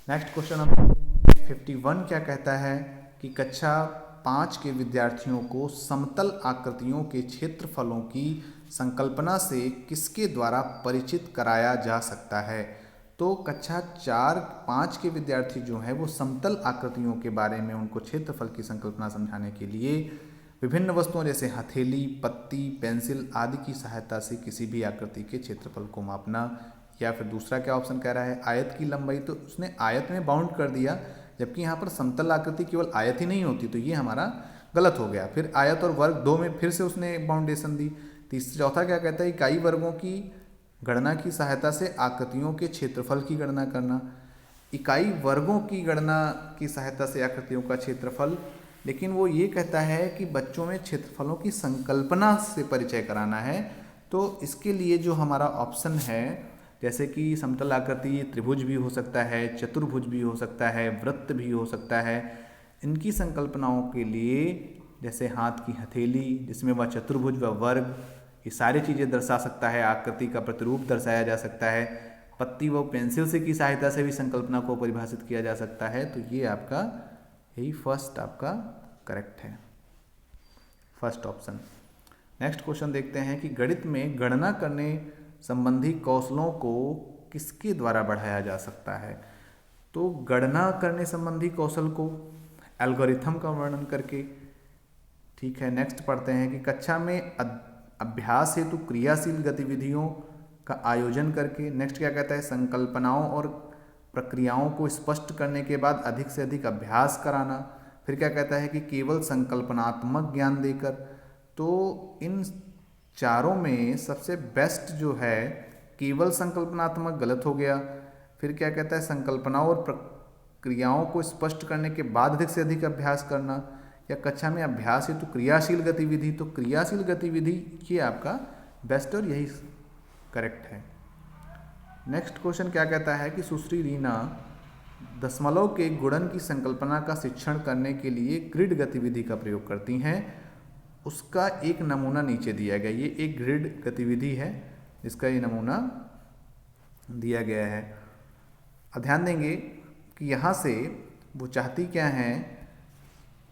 Next question हम 51 क्या कहता है कि कक्षा 5 के विद्यार्थियों को समतल आकृतियों के क्षेत्रफलों की संकल्पना से किसके द्वारा परिचित कराया जा सकता है। तो कक्षा 4-5 के विद्यार्थी जो हैं वो समतल आकृतियों के बारे में उनको क्षेत्रफल की संकल्पना समझाने के लिए विभिन्न वस्तुओं जैसे हथेली, पत्ती, पेंसिल आदि की सहायता से किसी भी आकृति के क्षेत्रफल को मापना, या फिर दूसरा क्या ऑप्शन कह रहा है आयत की लंबाई, तो उसने आयत में बाउंड कर दिया, जबकि यहाँ पर समतल आकृति केवल आयत ही नहीं होती, तो ये हमारा गलत हो गया। फिर आयत और वर्ग दो में फिर से उसने बाउंडेशन दी। चौथा क्या कहता है, इकाई वर्गों की गणना की सहायता से आकृतियों के क्षेत्रफल की गणना करना। इकाई वर्गों की गणना की सहायता से आकृतियों का क्षेत्रफल, लेकिन वो ये कहता है कि बच्चों में क्षेत्रफलों की संकल्पना से परिचय कराना है। तो इसके लिए जो हमारा ऑप्शन है, जैसे कि समतल आकृति त्रिभुज भी हो सकता है, चतुर्भुज भी हो सकता है, वृत्त भी हो सकता है, इनकी संकल्पनाओं के लिए जैसे हाथ की हथेली जिसमें वह चतुर्भुज व वर्ग, ये सारी चीज़ें दर्शा सकता है, आकृति का प्रतिरूप दर्शाया जा सकता है। पत्ती व पेंसिल से की सहायता से भी संकल्पना को परिभाषित किया जा सकता है। तो ये आपका यही फर्स्ट आपका करेक्ट है, फर्स्ट ऑप्शन। नेक्स्ट क्वेश्चन देखते हैं कि गणित में गणना करने संबंधी कौशलों को किसके द्वारा बढ़ाया जा सकता है। तो गणना करने संबंधी कौशल को एल्गोरिथम का वर्णन करके, ठीक है। नेक्स्ट पढ़ते हैं कि कक्षा में अभ्यास हेतु क्रियाशील गतिविधियों का आयोजन करके। नेक्स्ट क्या कहता है, संकल्पनाओं और प्रक्रियाओं को स्पष्ट करने के बाद अधिक से अधिक अभ्यास कराना। फिर क्या कहता है कि केवल संकल्पनात्मक ज्ञान देकर। तो इन चारों में सबसे बेस्ट जो है केवल संकल्पनात्मक, गलत हो गया। फिर क्या कहता है, संकल्पनाओं और प्रक्रियाओं को स्पष्ट करने के बाद अधिक से अधिक अभ्यास करना, या कक्षा में अभ्यास हेतु क्रियाशील गतिविधि। तो क्रियाशील गतिविधि ये आपका बेस्ट और यही करेक्ट है। नेक्स्ट क्वेश्चन क्या कहता है कि सुश्री रीना दशमलव के गुणन की संकल्पना का शिक्षण करने के लिए ग्रिड गतिविधि का प्रयोग करती हैं। उसका एक नमूना नीचे दिया गया, ये एक ग्रिड गतिविधि है जिसका ये नमूना दिया गया है। अब ध्यान देंगे कि यहाँ से वो चाहती क्या है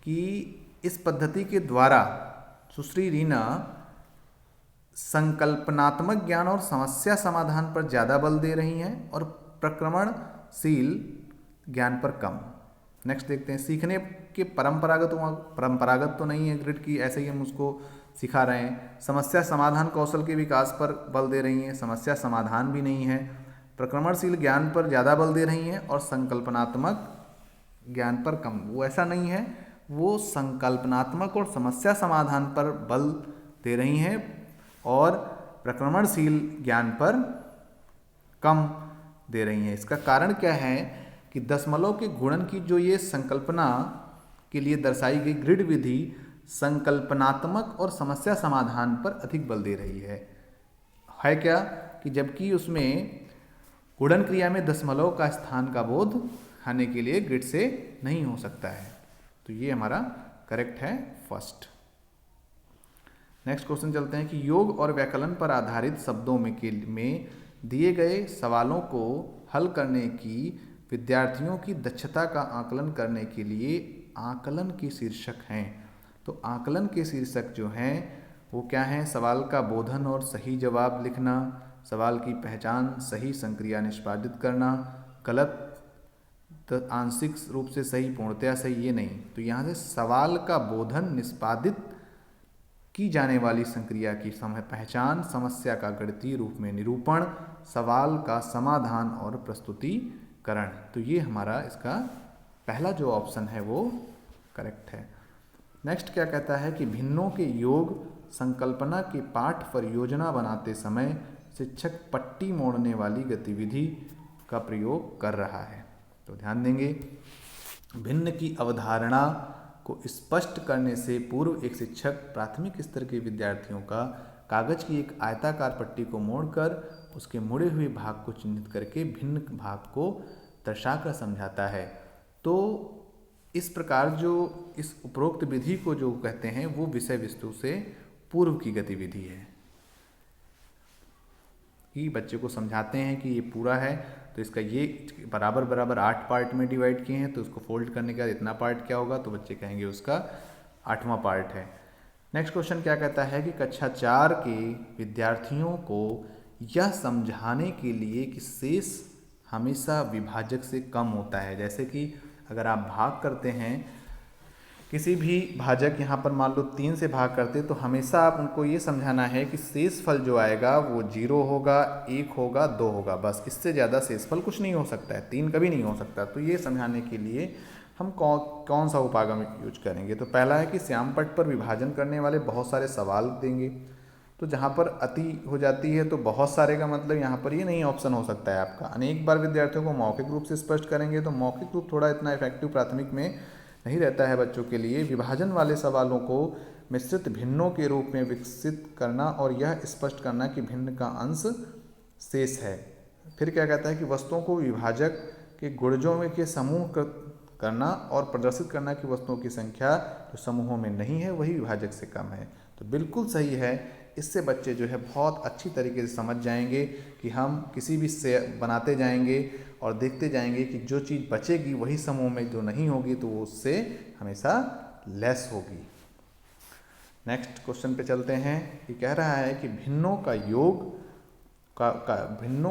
कि इस पद्धति के द्वारा सुश्री रीना संकल्पनात्मक ज्ञान और समस्या समाधान पर ज़्यादा बल दे रही हैं और प्रक्रमणशील ज्ञान पर कम। नेक्स्ट देखते हैं, सीखने के परंपरागत तो नहीं है ग्रिड की, ऐसे ही हम उसको सिखा रहे हैं। समस्या समाधान कौशल के विकास पर बल दे रही हैं, समस्या समाधान भी नहीं है। प्रक्रमणशील ज्ञान पर ज़्यादा बल दे रही हैं और संकल्पनात्मक ज्ञान पर कम। वो ऐसा नहीं है, वो संकल्पनात्मक और समस्या समाधान पर बल दे रही हैं और प्रक्रमणशील ज्ञान पर कम दे रही हैं। इसका कारण क्या है कि दशमलव के गुणन की जो ये संकल्पना के लिए दर्शाई गई ग्रिड विधि संकल्पनात्मक और समस्या समाधान पर अधिक बल दे रही है क्या कि जबकि उसमें गुणन क्रिया में दशमलव का स्थान का बोध आने के लिए ग्रिड से नहीं हो सकता है। तो ये हमारा करेक्ट है, फर्स्ट। नेक्स्ट क्वेश्चन चलते हैं कि योग और व्याकरण पर आधारित शब्दों में दिए गए सवालों को हल करने की विद्यार्थियों की दक्षता का आकलन करने के लिए आकलन के शीर्षक हैं। तो आकलन के शीर्षक जो हैं वो क्या हैं, सवाल का बोधन और सही जवाब लिखना, सवाल की पहचान, सही संक्रिया निष्पादित करना, गलत तो आंशिक रूप से सही, पूर्णतया सही, ये नहीं। तो यहाँ से सवाल का बोधन, निष्पादित की जाने वाली संक्रिया की पहचान, समस्या का गणितीय रूप में निरूपण, सवाल का समाधान और प्रस्तुतिकरण। तो ये हमारा इसका पहला जो ऑप्शन है वो करेक्ट है। नेक्स्ट क्या कहता है कि भिन्नों के योग संकल्पना के पाठ पर योजना बनाते समय शिक्षक पट्टी मोड़ने वाली गतिविधि का प्रयोग कर रहा है। तो ध्यान देंगे, भिन्न की अवधारणा को स्पष्ट करने से पूर्व एक शिक्षक प्राथमिक स्तर के विद्यार्थियों का कागज की एक आयताकार पट्टी को मोड़कर उसके मुड़े हुए भाग को चिन्हित करके भिन्न भाग को दर्शाकर समझाता है। तो इस प्रकार जो इस उपरोक्त विधि को जो कहते हैं वो विषय वस्तु से पूर्व की गतिविधि है कि बच्चे को समझाते हैं कि ये पूरा है, तो इसका ये बराबर बराबर 8 पार्ट में डिवाइड किए हैं, तो उसको फोल्ड करने के बाद इतना पार्ट क्या होगा, तो बच्चे कहेंगे उसका 8वां पार्ट है। नेक्स्ट क्वेश्चन क्या कहता है कि कक्षा 4 के विद्यार्थियों को यह समझाने के लिए कि शेष हमेशा विभाजक से कम होता है। जैसे कि अगर आप भाग करते हैं किसी भी भाजक, यहाँ पर मान लो 3 से भाग करते, तो हमेशा आप उनको ये समझाना है कि शेष फल जो आएगा वो 0 होगा, 1 होगा, 2 होगा, बस इससे ज़्यादा शेष फल कुछ नहीं हो सकता है, 3 कभी नहीं हो सकता। तो ये समझाने के लिए हम कौन सा उपागम यूज करेंगे। तो पहला है कि श्यामपट्ट पर विभाजन करने वाले बहुत सारे सवाल देंगे। तो जहाँ पर अति हो जाती है तो बहुत सारे का मतलब यहाँ पर ये नहीं ऑप्शन हो सकता है आपका। अनेक बार विद्यार्थियों को मौखिक रूप से स्पष्ट करेंगे, तो मौखिक रूप थोड़ा इतना इफेक्टिव प्राथमिक में नहीं रहता है बच्चों के लिए। विभाजन वाले सवालों को मिश्रित भिन्नों के रूप में विकसित करना और यह स्पष्ट करना कि भिन्न का अंश शेष है। फिर क्या कहता है कि वस्तुओं को विभाजक के गुणजों में के समूह करना और प्रदर्शित करना कि वस्तुओं की संख्या जो समूहों में नहीं है वही विभाजक से कम है। तो बिल्कुल सही है। इससे बच्चे जो है बहुत अच्छी तरीके से समझ जाएंगे कि हम किसी भी से बनाते जाएंगे और देखते जाएंगे कि जो चीज़ बचेगी वही समूह में जो नहीं होगी तो वो उससे हमेशा लेस होगी। नेक्स्ट क्वेश्चन पे चलते हैं। ये कह रहा है कि भिन्नों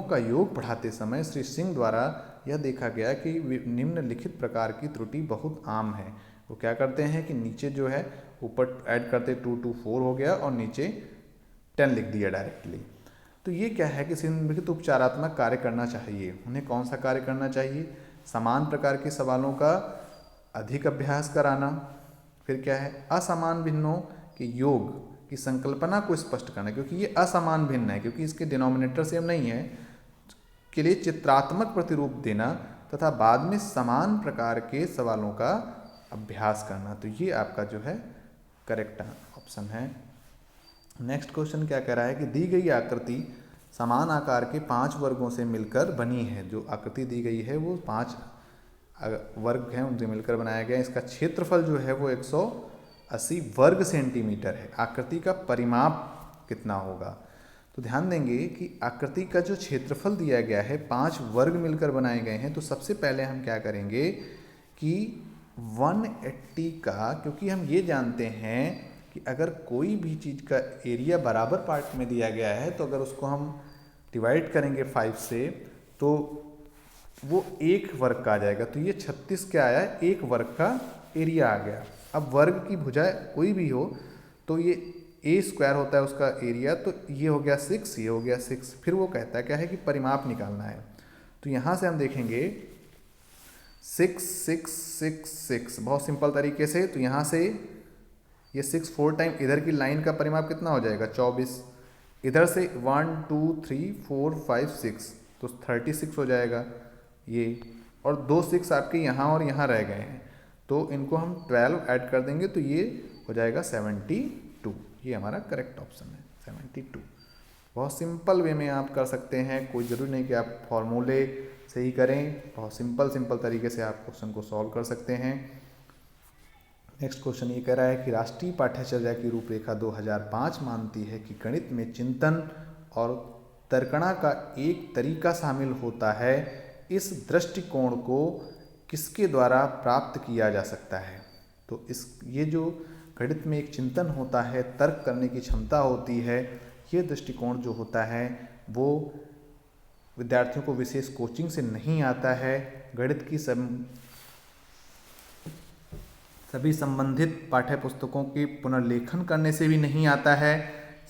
का योग पढ़ाते समय श्री सिंह द्वारा यह देखा गया कि निम्नलिखित प्रकार की त्रुटि बहुत आम है। वो क्या करते हैं कि नीचे जो है ऊपर ऐड करते 2 to 4 हो गया और नीचे 10 लिख दिया डायरेक्टली। तो ये क्या है कि निम्नलिखित उपचारात्मक कार्य करना चाहिए। उन्हें कौन सा कार्य करना चाहिए? समान प्रकार के सवालों का अधिक अभ्यास कराना। फिर क्या है? असमान भिन्नों के योग की संकल्पना को स्पष्ट करना, क्योंकि ये असमान भिन्न है, क्योंकि इसके डिनोमिनेटर सेम नहीं है, के लिए चित्रात्मक प्रतिरूप देना तथा बाद में समान प्रकार के सवालों का अभ्यास करना। तो ये आपका जो है करेक्ट ऑप्शन है। नेक्स्ट क्वेश्चन क्या कह रहा है कि दी गई आकृति समान आकार के 5 वर्गों से मिलकर बनी है। जो आकृति दी गई है वो 5 वर्ग हैं उनसे मिलकर बनाया गया। इसका क्षेत्रफल जो है वो 180 वर्ग सेंटीमीटर है। आकृति का परिमाप कितना होगा? तो ध्यान देंगे कि आकृति का जो क्षेत्रफल दिया गया है 5 वर्ग मिलकर बनाए गए हैं। तो सबसे पहले हम क्या करेंगे कि 180 का, क्योंकि हम ये जानते हैं कि अगर कोई भी चीज़ का एरिया बराबर पार्ट में दिया गया है तो अगर उसको हम डिवाइड करेंगे 5 से तो वो 1 वर्ग का आ जाएगा। तो ये 36 क्या आया? 1 वर्ग का एरिया आ गया। अब वर्ग की भुजा कोई भी हो तो ये ए स्क्वायर होता है उसका एरिया, तो ये हो गया 6, ये हो गया 6। फिर वो कहता है क्या है कि परिमाप निकालना है। तो यहाँ से हम देखेंगे 6 6 6 6 बहुत सिंपल तरीके से। तो यहाँ से ये 6 4 टाइम इधर की लाइन का परिमाप कितना हो जाएगा? 24। इधर से 1 2 3 4 5 6 तो 36 हो जाएगा ये। और 2 6 आपके यहाँ और यहाँ रह गए हैं, तो इनको हम 12 ऐड कर देंगे तो ये हो जाएगा 72। ये हमारा करेक्ट ऑप्शन है 72। बहुत सिंपल वे में आप कर सकते हैं, कोई ज़रूरी नहीं कि आप फॉर्मूले से ही करें। बहुत सिंपल तरीके से आप क्वेश्चन को सॉल्व कर सकते हैं। नेक्स्ट क्वेश्चन ये कह रहा है कि राष्ट्रीय पाठ्यचर्या की रूपरेखा 2005 मानती है कि गणित में चिंतन और तर्कणा का एक तरीका शामिल होता है। इस दृष्टिकोण को किसके द्वारा प्राप्त किया जा सकता है? तो ये जो गणित में एक चिंतन होता है, तर्क करने की क्षमता होती है, ये दृष्टिकोण जो होता है वो विद्यार्थियों को विशेष कोचिंग से नहीं आता है। गणित की सभी संबंधित पाठ्य पुस्तकों के पुनर्लेखन करने से भी नहीं आता है।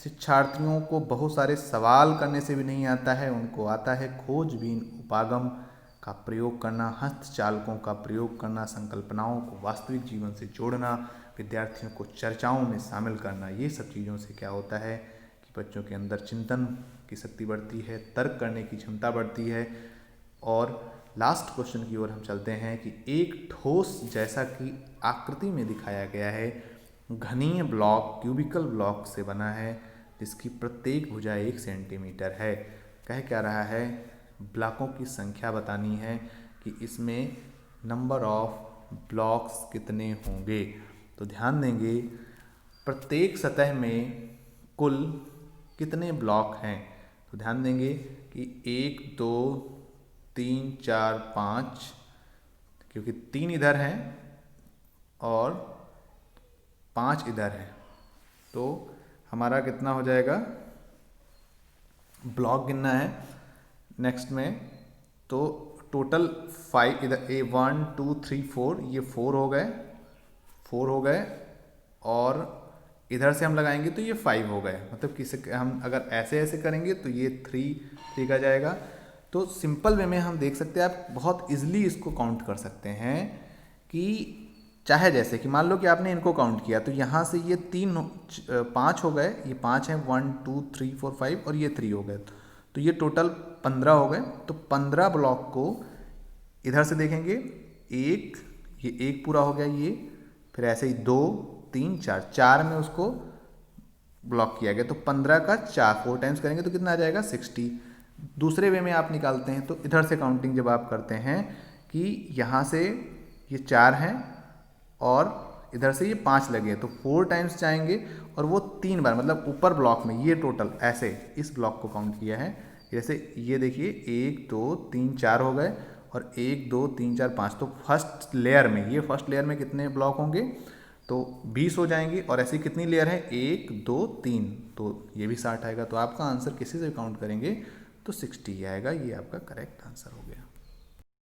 शिक्षार्थियों को बहुत सारे सवाल करने से भी नहीं आता है। उनको आता है खोजबीन उपागम का प्रयोग करना, हस्तचालकों का प्रयोग करना, संकल्पनाओं को वास्तविक जीवन से जोड़ना, विद्यार्थियों को चर्चाओं में शामिल करना। ये सब चीज़ों से क्या होता है कि बच्चों के अंदर चिंतन की शक्ति बढ़ती है, तर्क करने की क्षमता बढ़ती है। और लास्ट क्वेश्चन की ओर हम चलते हैं कि एक ठोस जैसा कि आकृति में दिखाया गया है घनीय ब्लॉक क्यूबिकल ब्लॉक से बना है जिसकी प्रत्येक भुजा 1 सेंटीमीटर है। कह क्या रहा है? ब्लॉकों की संख्या बतानी है कि इसमें नंबर ऑफ ब्लॉक्स कितने होंगे। तो ध्यान देंगे प्रत्येक सतह में कुल कितने ब्लॉक हैं। तो ध्यान देंगे कि 1 2 3 4 5, क्योंकि 3 इधर हैं और 5 इधर है, तो हमारा कितना हो जाएगा, ब्लॉक गिनना है नेक्स्ट में। तो टोटल 5 इधर, 1 2 3 4, ये 4 हो गए और इधर से हम लगाएंगे तो ये 5 हो गए। मतलब किसी हम अगर ऐसे ऐसे करेंगे तो ये 3 का जाएगा। तो सिंपल वे में हम देख सकते हैं, आप बहुत इजीली इसको काउंट कर सकते हैं कि चाहे जैसे कि मान लो कि आपने इनको काउंट किया तो यहाँ से ये 5 हो गए, ये 5 हैं, 1 2 3 4 5 और ये 3 हो गए, तो ये टोटल 15 हो गए। तो 15 ब्लॉक को इधर से देखेंगे, ये एक पूरा हो गया, ये फिर ऐसे ही 2 3 4 में उसको ब्लॉक किया गया। तो 15 का 4 टाइम्स करेंगे तो कितना आ जाएगा, 60। दूसरे वे में आप निकालते हैं तो इधर से काउंटिंग जब आप करते हैं कि यहाँ से ये 4 हैं और इधर से ये 5 लगे, तो 4 टाइम्स जाएंगे और वो 3 बार, मतलब ऊपर ब्लॉक में ये टोटल ऐसे इस ब्लॉक को काउंट किया है। जैसे ये देखिए 1 2 3 4 हो गए और 1 2 3 4 5, तो फर्स्ट लेयर में कितने ब्लॉक होंगे, तो 20 हो जाएंगे। और ऐसी कितनी लेयर है, 1 2 3, तो ये भी 60 आएगा। तो आपका आंसर किसी से काउंट करेंगे तो 60 आएगा। ये आपका करेक्ट आंसर होगा।